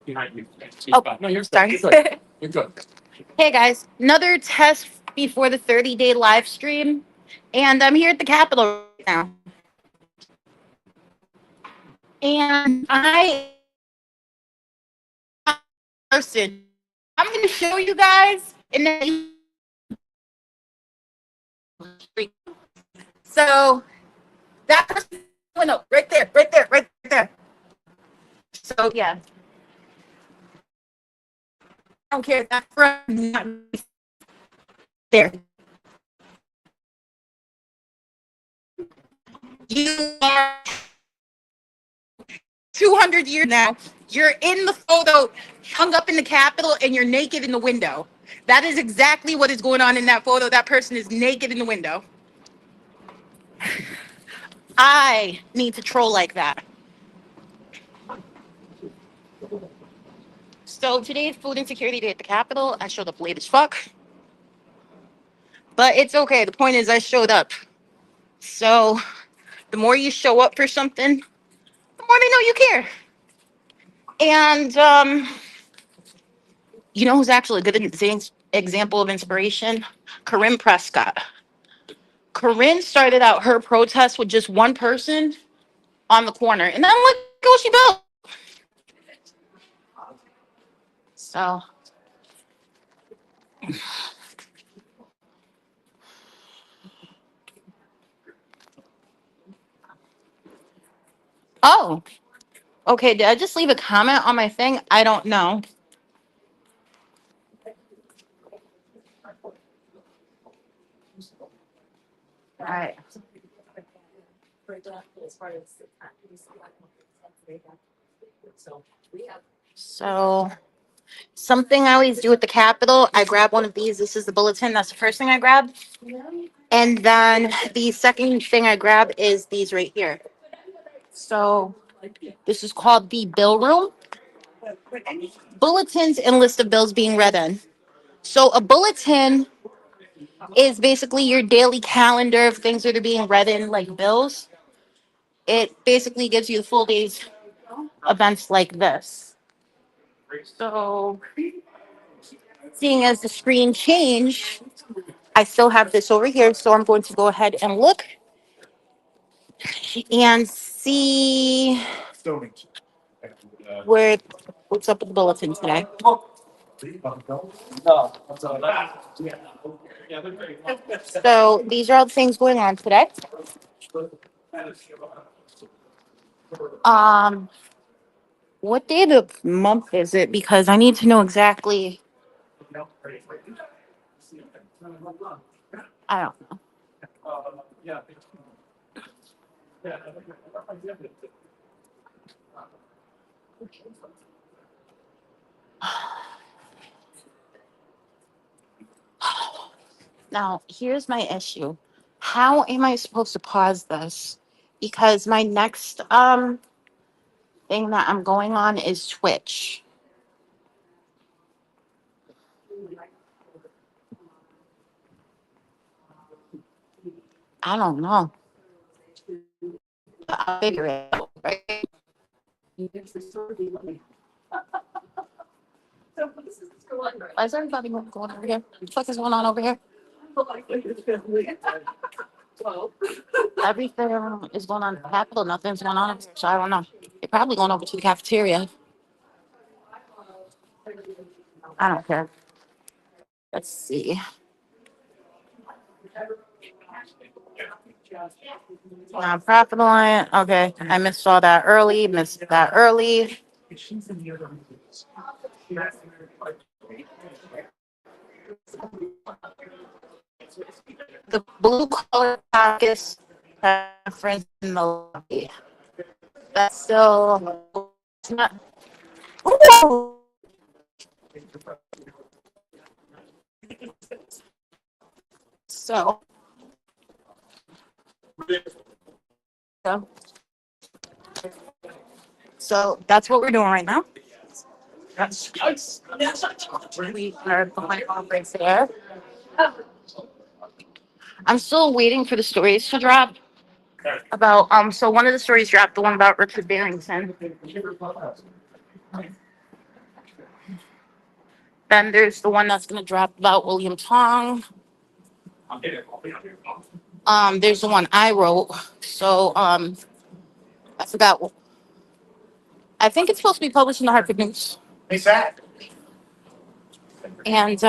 Oh, no, you're sorry. Good. You're good. Hey guys, another test before the 30-day live stream, and I'm here at the Capitol right now. And I person, I'm going to show you guys, and then so that person went up right there, right there, right there. So yeah, I don't care. That front there. You are 200 years now. You're in the photo, hung up in the Capitol, and you're naked in the window. That is exactly what is going on in that photo. That person is naked in the window. I need to troll like that. So today's food insecurity day at the Capitol. I showed up late as fuck, but it's okay. The point is, I showed up. So the more you show up for something, the more they know you care. And you know who's actually a good example of inspiration? Corinne Prescott. Corinne started out her protest with just one person on the corner, and then look what she built. So, oh, okay. Did I just leave a comment on my thing? I don't know. All right. So, something I always do at the Capitol, I grab one of these. This is the bulletin. That's the first thing I grab. And then the second thing I grab is these right here. So, this is called the bill room. Bulletins and list of bills being read in. So, a bulletin is basically your daily calendar of things that are being read in, like bills. It basically gives you the full day's events like this. So, seeing as the screen changed, I still have this over here. So, I'm going to go ahead and look and see where what's up with the bulletin today. So, these are all the things going on today. Um, what day of the month is it? Because I need to know exactly. I don't know. Now, here's my issue. How am I supposed to pause this? Because my next thing that I'm going on is Twitch. I don't know. I'll figure it out, right? Why is everybody going over here? What the fuck is going on over here? Everything is going on at the Capitol. Nothing's going on. So I don't know. They're probably going over to the cafeteria. I don't care. Let's see. Profit line. Okay. I missed all that early. Missed that early. The blue collar caucus conference in the lobby. That's still it's not. Ooh. So, so, so that's what we're doing right now. We are behind conference there. I'm still waiting for the stories to drop about so one of the stories dropped, the one about Richard Barrington. Then there's the one that's gonna drop about William Tong. There's the one I wrote. So I forgot. I think it's supposed to be published in the Hartford News. And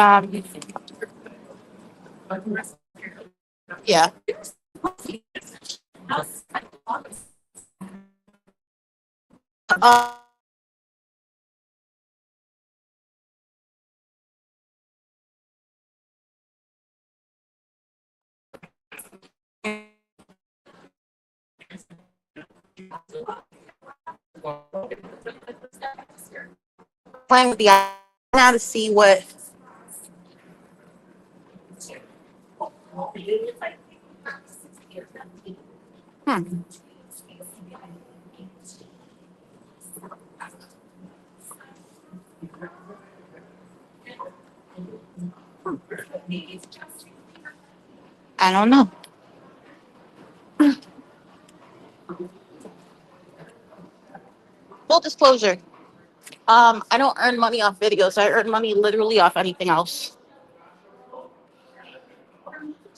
yeah. Uh, Playing with the now to see what. Hmm, I don't know. Full disclosure. I don't earn money off videos. I earn money literally off anything else.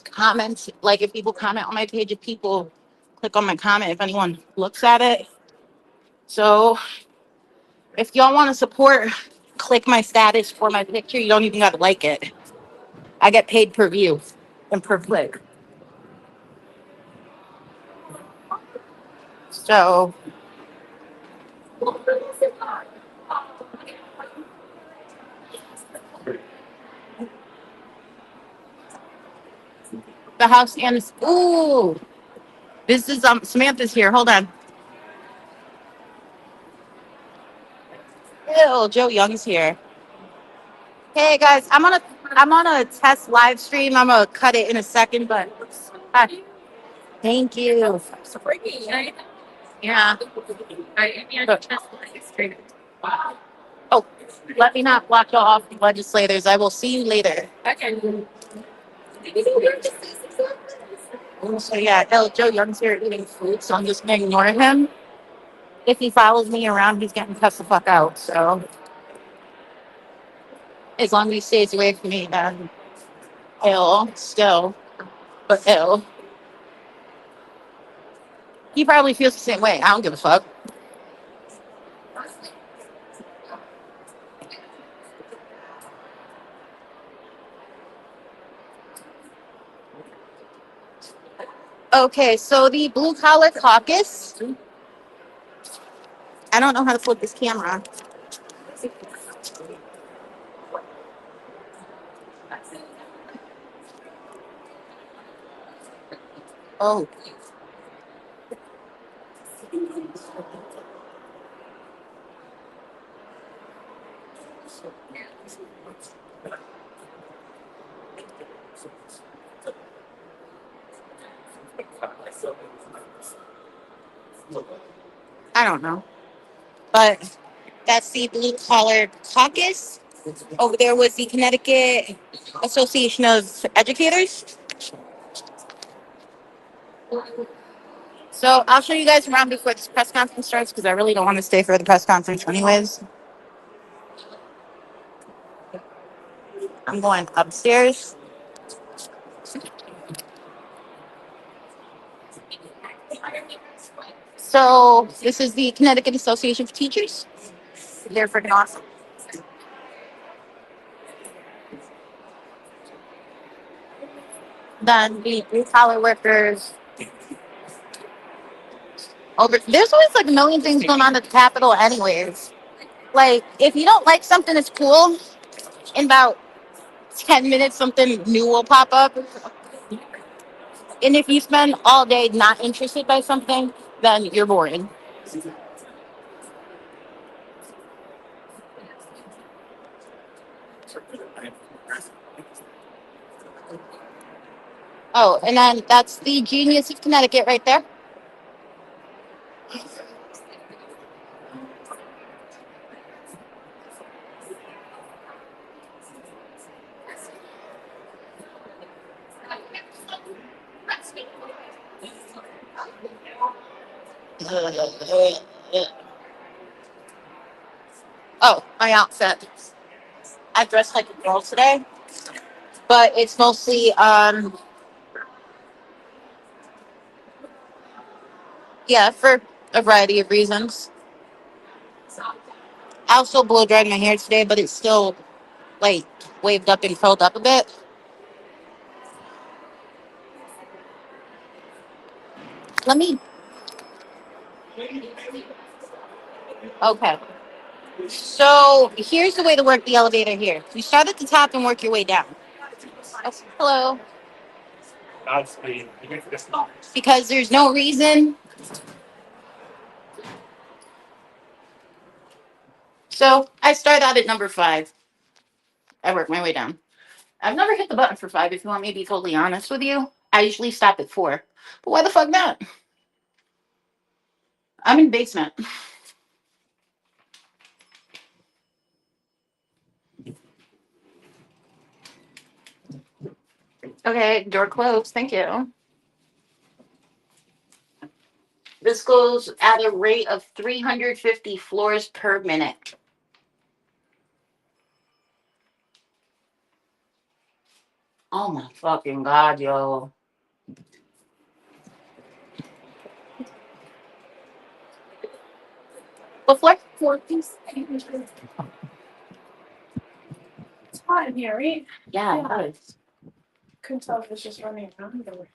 Comments, like if people comment on my page, if people click on my comment, if anyone looks at it. So if y'all want to support, click my status for my picture. You don't even got to like it. I get paid per view and per click. So the house and ooh, this is Samantha's here. Hold on. Ew, Joe Young's here. Hey guys, I'm on a test live stream. I'm gonna cut it in a second, but thank you. Yeah. Oh, let me not block you off, legislators. I will see you later. So yeah, Joe Young's here eating food, so I'm just gonna ignore him. If he follows me around, he's getting cussed the fuck out. So as long as he stays away from me, then ill still, but ill. He probably feels the same way. I don't give a fuck. Okay, so the Blue Collar Caucus. I don't know how to flip this camera. Oh, I don't know. But that's the Blue Collar Caucus. Over there was the Connecticut Association of Educators. So I'll show you guys around before this press conference starts because I really don't want to stay for the press conference anyways. I'm going upstairs. So this is the Connecticut Association of Teachers. They're freaking awesome. Then the blue collar workers. Over there's always like a million things going on at the Capitol anyways. Like if you don't like something that's cool, in about 10 minutes something new will pop up. And if you spend all day not interested by something, then you're boring. Oh, and then that's the Genius of Connecticut right there. Oh, my outfit. I dressed like a girl today, but it's mostly yeah, for a variety of reasons. I also blow dried my hair today, but it's still like waved up and curled up a bit. Let me. Okay. So here's the way to work the elevator here. You start at the top and work your way down. Hello. Because there's no reason. So I start out at number 5. I work my way down. I've never hit the button for 5, if you want me to be totally honest with you. I usually stop at 4. But why the fuck not? I'm in basement. Okay, door closed. Thank you. This goes at a rate of 350 floors per minute. Oh my fucking god, yo. What floor? 14. It's hot in here, right? Yeah, it does. Couldn't tell if it's just running around or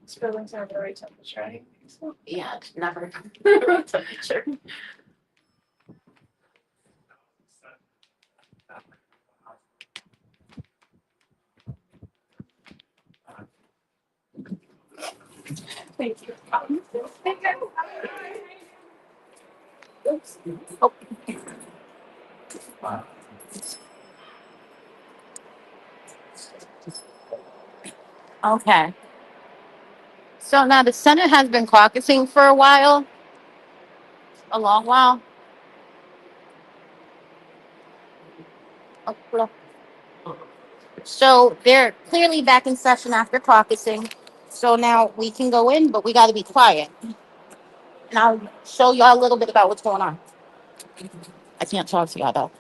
this building's not the right temperature. I think so. Yeah, it's never temperature. Thank you. Oops. Oh, okay. So now the Senate has been caucusing for a while, a long while. Oh, look. So they're clearly back in session after caucusing. So now we can go in, but we got to be quiet. And I'll show y'all a little bit about what's going on. I can't talk to y'all though.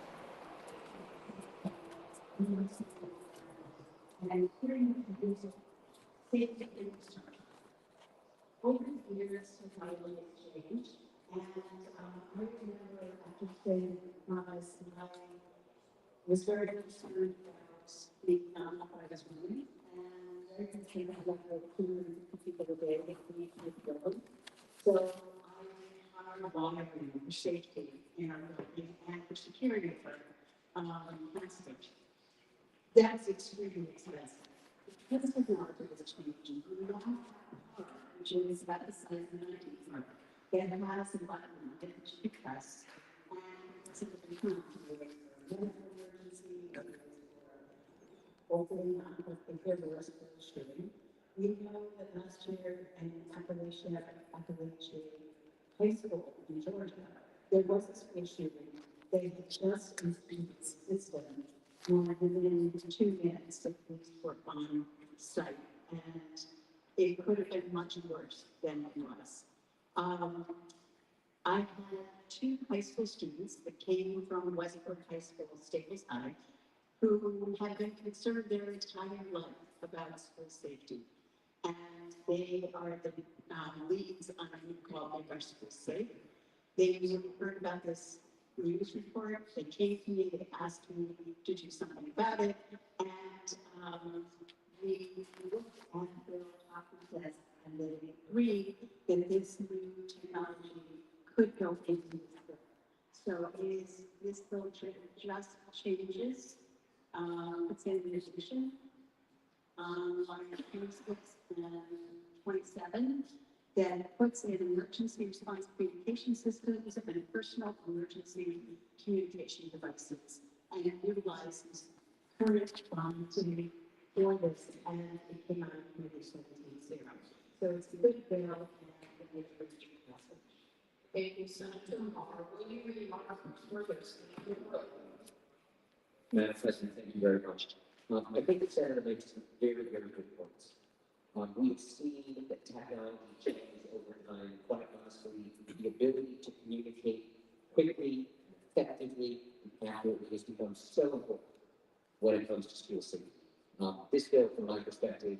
Madam President, thank you very much. I think the Senator makes some very, very good points. We've seen that technology changes over time, quite honestly, the ability to communicate quickly, effectively, and after it has become so important when it comes to school safety. This bill, from my perspective,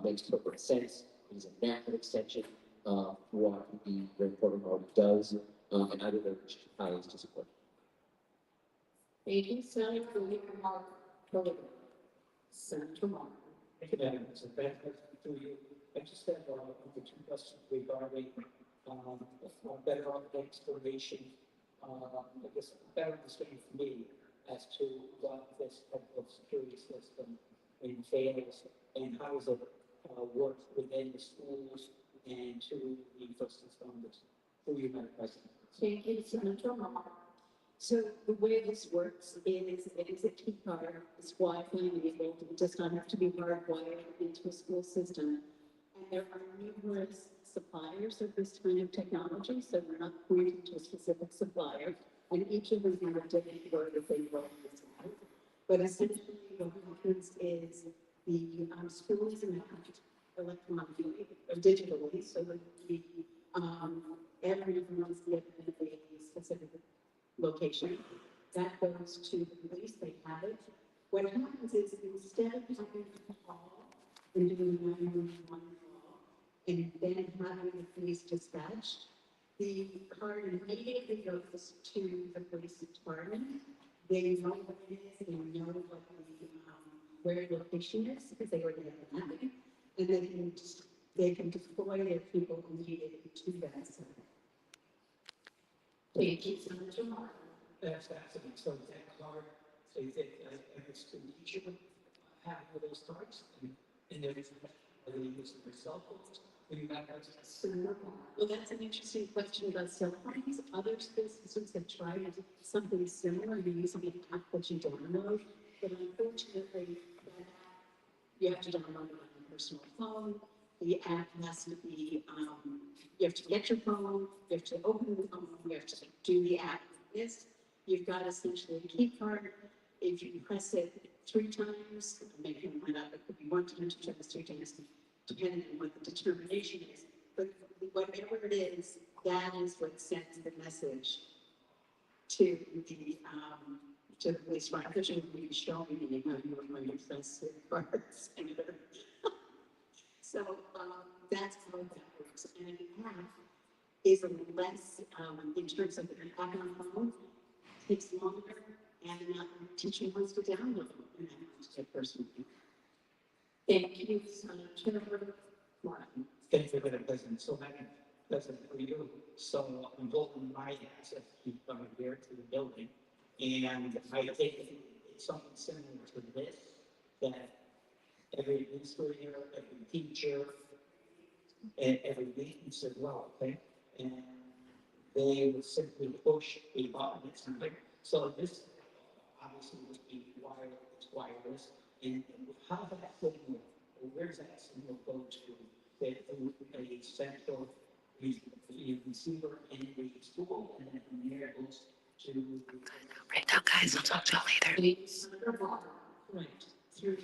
makes perfect sense. It is a natural extension of what the rec program already does, and I would urge colleagues to support. Thank you, Senator Mark. Senator Mark. Thank you, Madam President. Madam President, through you, I just have the two questions regarding better exploration. I guess better understanding for me as to what this type of security system entails and how does it work within the schools and to the first responders. Through you, Madam President. Thank you, Senator Mark. So the way this works is it is a key card. It's Wi-Fi enabled. It does not have to be hardwired into a school system. And there are numerous suppliers of this kind of technology, so we're not pointing to a specific supplier. And each of them have a different word that they roll this out. But essentially, what happens is the schools and electronically or digitally, so that we everyone's given a specific location. That goes to the police, they have it. What happens is instead of having to call and doing 911 call and then having the police dispatched, the card immediately goes to the police department. They know what it is, they know what the where the location is because they already have the mapping, and they can deploy their people immediately to that center. Thank you, Senator Martin. That's fascinating. So is that card, so you think every school teacher have one of those cards? And they're using their cell phones? Well, that's an interesting question about cell phones. Other school systems have tried something similar, using an app that you download, but unfortunately, you have to download it on your personal phone. The app has to be, you have to get your phone, you have to open the phone, you have to do the app. This, you've got essentially a key card. If you press it 3 times, maybe it went up, it could be 1 time, 2 times, 3 times, depending on what the determination is. But whatever it is, that is what sends the message to the police. Right, because you're going to be showing me how you are going to press your cards. So that's how that works. And an app is less, in terms of an app on phone, takes longer, and the teacher wants to download an app to personally. Thank you, Senator Martin. Thank you, Madam President. So, Madam President, for you, so I'm holding my access to come here to the building, and I think it's something similar to this, that every administrator, every teacher, and every maintenance as well, okay? And they would simply push a button at something. So this obviously would be wireless. And how that signal, where's that signal go to? That a central receiver in the school, and then from there it goes to. Right now, guys, I'll talk to y'all later. Senator Martin, right, through